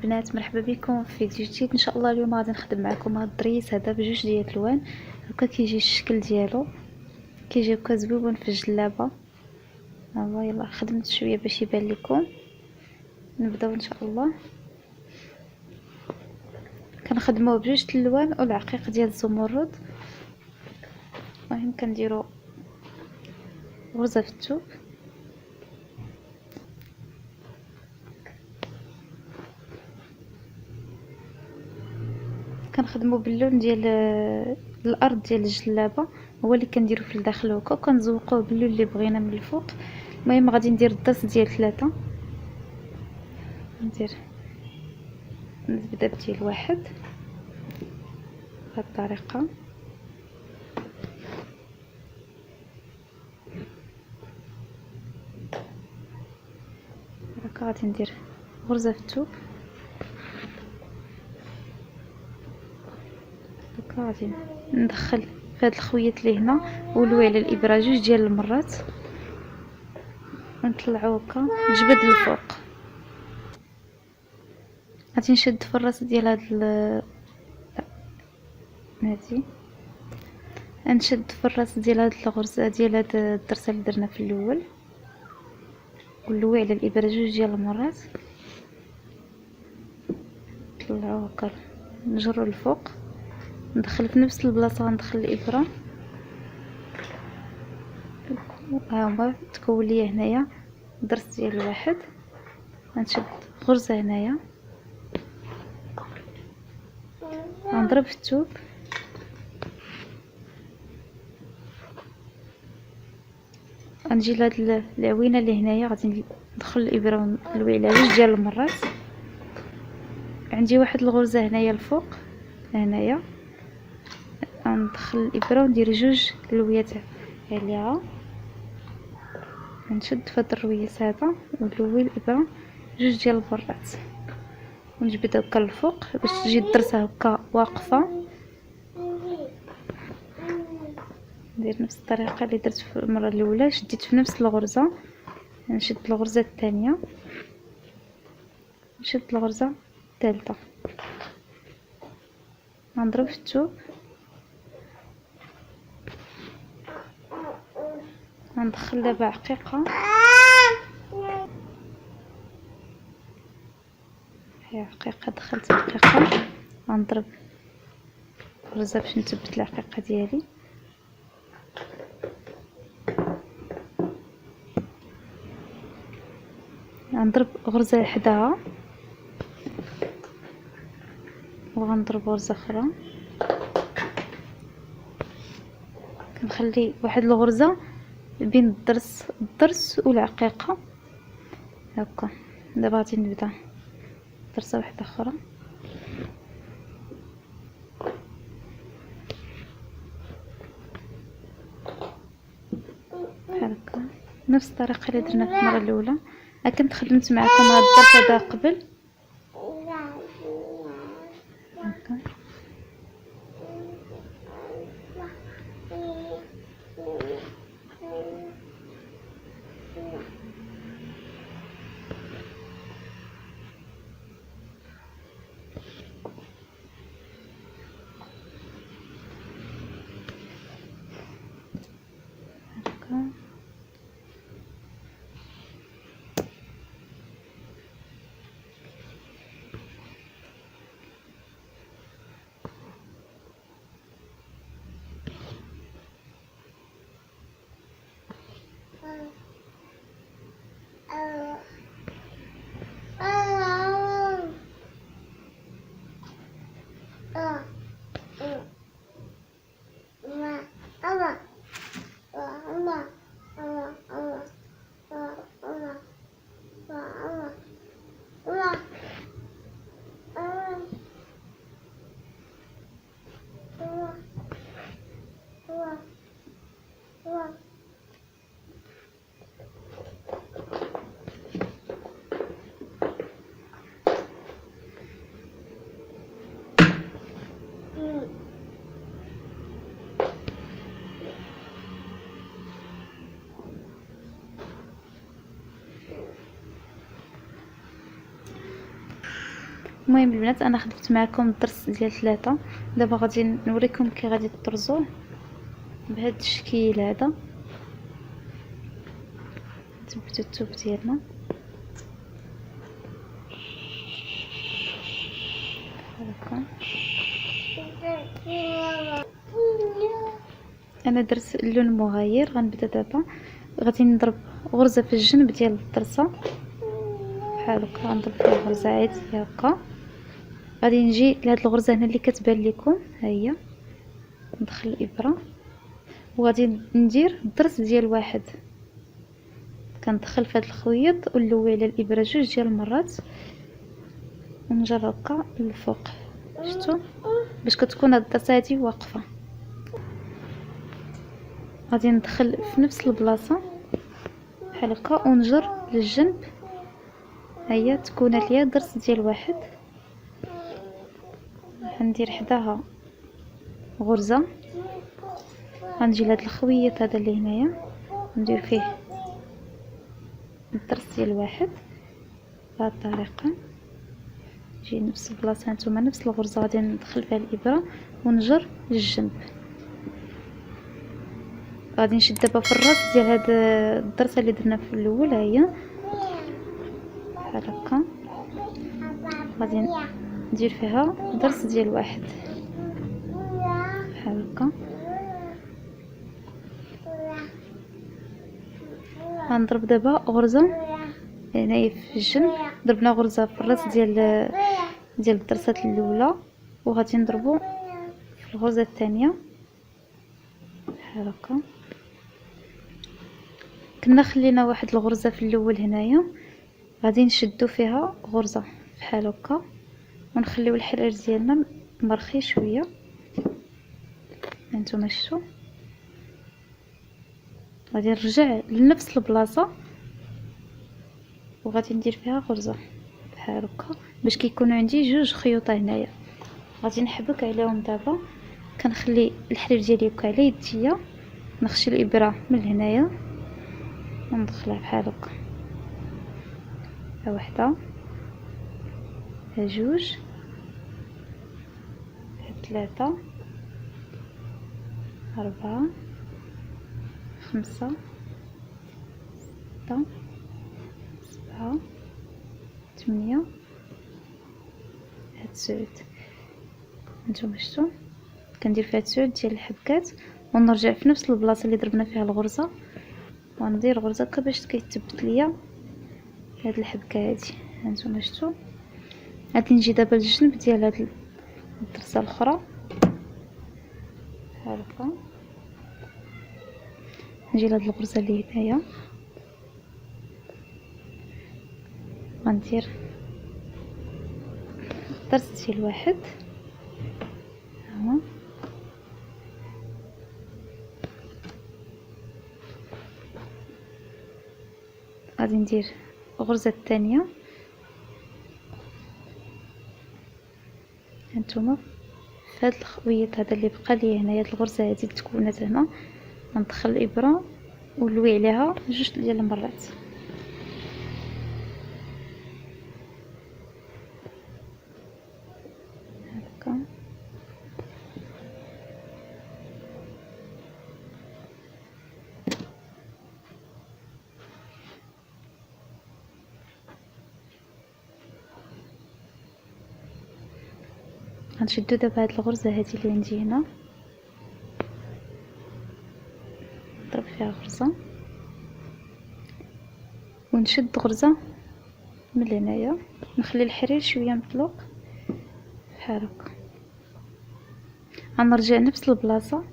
البنات، مرحبا بكم في فيديو جديد. ان شاء الله اليوم غادي نخدم معكم هذا الدريس هذا بجوج ديال الالوان. هكا كيجي الشكل ديالو، كيجي هكا زويون في الجلابه. ها يلا خدمت شويه باش يبان لكم. نبداو ان شاء الله. كنخدموه بجوج الالوان والعقيق ديال الزمرد. المهم كنديروا غرزه في الثوب، كنخدموا باللون ديال الارض ديال الجلابه، هو اللي كنديرو في الداخل هكا، وكنزوقوه باللون اللي بغينا من الفوق. المهم غادي ندير الضرس ديال 3، نبدا بديال 1 بهذه الطريقه. هكا غادي ندير غرزه في الثوب، هكا غادي ندخل في هاد الخويط اللي هنا ولوي على الابره جوج ديال المرات، ونطلعو هكا نجبد للفوق. غادي نشد في الراس ديال هادي، نشد في الراس ديال هاد الغرزه ديال هاد الدرسه اللي درنا في الاول، ونلوي على الابره جوج ديال المرات، نطلعو هكا نجرو الفوق، ندخل في نفس البلاصه، ندخل الابره. ها هو تكون ليا هنايا درس ديال 1، غنشد غرزه هنايا، غنضرب في الثوب، غنجي لهاد العوينه اللي هنايا، غادي ندخل الابره ونلوي عليها جوج ديال المرات. عندي واحد الغرزه هنايا الفوق، هنايا غندخل الابره وندير جوج لويات عليها، نشد في هاد الرويس هذا ونلوي الابره جوج ديال المرات، ونجبد هكا الفوق باش تجي الدرسه هكا واقفه. ندير نفس الطريقه اللي درت في المره الاولى، شديت في نفس الغرزه، نشد الغرزه الثانيه، نشد الغرزه الثالثه، غنضرب في الثوب، غندخل دابا عقيقه، هي عقيقه، دخلت عقيقه، غنضرب غرزه باش نثبت العقيقه ديالي، غنضرب غرزه حداها وغنضرب غرزه اخرى، كنخلي واحد الغرزه بين الضرس والعقيقه هكا. دابا غادي نبدا درسه واحده اخرى بحال هكا، نفس الطريقه اللي درنا في المره الاولى. كنت خدمت معكم هذا الدرس هذا قبل هكا. المهم البنات انا خدمت معكم الدرس ديال 3. دابا غادي نوريكم كي غادي تطرزوه بهذا الشكل هذا. نثبتوا الثوب ديالنا هكا. انا درت اللون مغاير. غنبدا دابا غادي نضرب غرزه في الجنب ديال الطرسه بحال هكا. غنضرب فيها غرزه عاديه هكا. غادي نجي لهاد الغرزه هنا اللي كتبان لكم، ها هي. ندخل الابره وغادي ندير الضرس ديال 1. كندخل في هاد الخويط ونلوي على الابره 2 ديال المرات ونجر هكا للفوق. شفتوا باش كتكون هاد الضرسه هادي واقفه. غادي ندخل في نفس البلاصه بحال هكا ونجر للجنب. هيا تكونت ليا الضرس ديال 1. غندير حداها غرزه. غنجي لهاد الخويط هذا اللي هنايا ندير فيه الضرس ديال 1 بهذه الطريقه. نجي نفس البلاصه هانتوما نفس الغرزه غادي ندخل فيها الابره ونجر للجنب. غادي نشد دابا في الراس ديال هاد الضرسه اللي درنا في الاول، ها هي بحال هكا. غادي ندير فيها ضرس ديال 1 بحال هكا. غنضرب دابا غرزه هنايا في الجنب. ضربنا غرزه في الراس ديال الضرسات الاولى وغادي نضربو في الغرزه الثانيه بحال هكا. كنا خلينا واحد الغرزه في الاول هنايا، غادي نشدو فيها غرزه بحال هكا ونخليو الحرير ديالنا مرخي شويه. هانتوما شفتوا. غادي نرجع لنفس البلاصه وغادي ندير فيها غرزه بحال هكا باش كيكونوا عندي 2 خيوط هنايا. غادي نحبك عليهم دابا. كنخلي الحرير ديالي يبقى على يديا، نخشي الابره من هنايا وندخلها بحال هكا. ها وحده، ها 2، ها 3، 4، 5، 6، 7، 8، ها 9. هانتوما شفتوا كندير فيها 9 ديال الحبكات ونرجع في نفس البلاصه اللي ضربنا فيها الغرزه وندير غرزه هكا باش كيتثبت ليا هاد الحبكه هادي. هانتوما شفتوا. غادي نجي دابا للجنب ديال هاد الضرسه الاخرى بحال هكا. نجي لهاد الغرزه اللي هنايا غندير الضرس ديال 1. ها غادي ندير الغرزه الثانيه. هانتوما في هذا الخويط هذا اللي بقى لي هنايا الغرزه هذه اللي تكونت هنا غندخل الابره ونلوي عليها 2 ديال المرات. هكا غنشدو دابا هاد الغرزه هذه اللي عندي هنا، نضرب فيها غرزه ونشد غرزه من هنايا، نخلي الحرير شويه مطلوق بحال هكا. غنرجع نفس البلاصه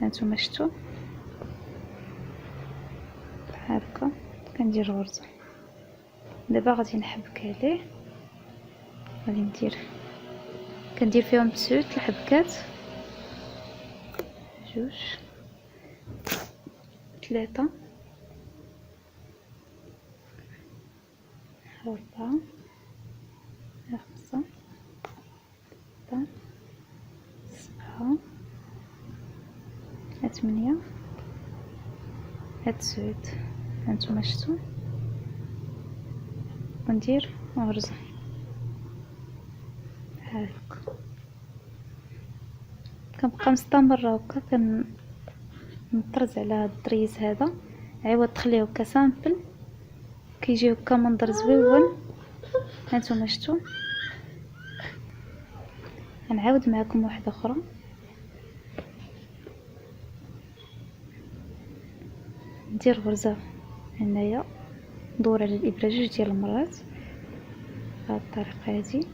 هانتوما شفتوا بحال هكا. كندير غرزه. دابا غادي نحبك عليه. غادي كندير فيهم 9 الحبكات، 2، 3، 4، 5، 6، 7، 8، 9. هانتوما شفتوا. وندير غرزه بحال هكا. كنبقى مستمره هكا كنطرز على هاد الطريز هذا، عوض تخليه هكا سامبل كيجي هكا منظر زويون. هانتوما شفتوا. غنعاود معكم واحده اخرى. ندير غرزه هنايا، ندور على الابره جوج ديال المرات بهذه الطريقه هذه.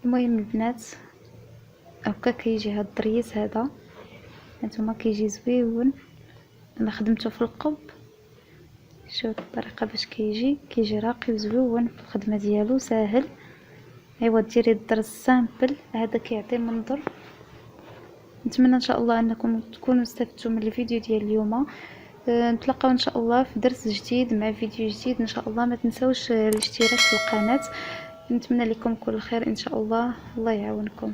المهم البنات هكا كيجي هاد الطريز هذا. هانتوما كيجي زويون. انا خدمته في القب. شوف الطريقه باش كيجي راقي وزويون في الخدمه ديالو، ساهل. ايوا ديري الدرس سامبل هذا كيعطي منظر. نتمنى ان شاء الله انكم تكونوا استفدتوا من الفيديو ديال اليوم. نتلاقاو ان شاء الله في درس جديد مع فيديو جديد ان شاء الله. ما تنسوش الاشتراك في القناه. نتمنى لكم كل خير ان شاء الله. الله يعاونكم.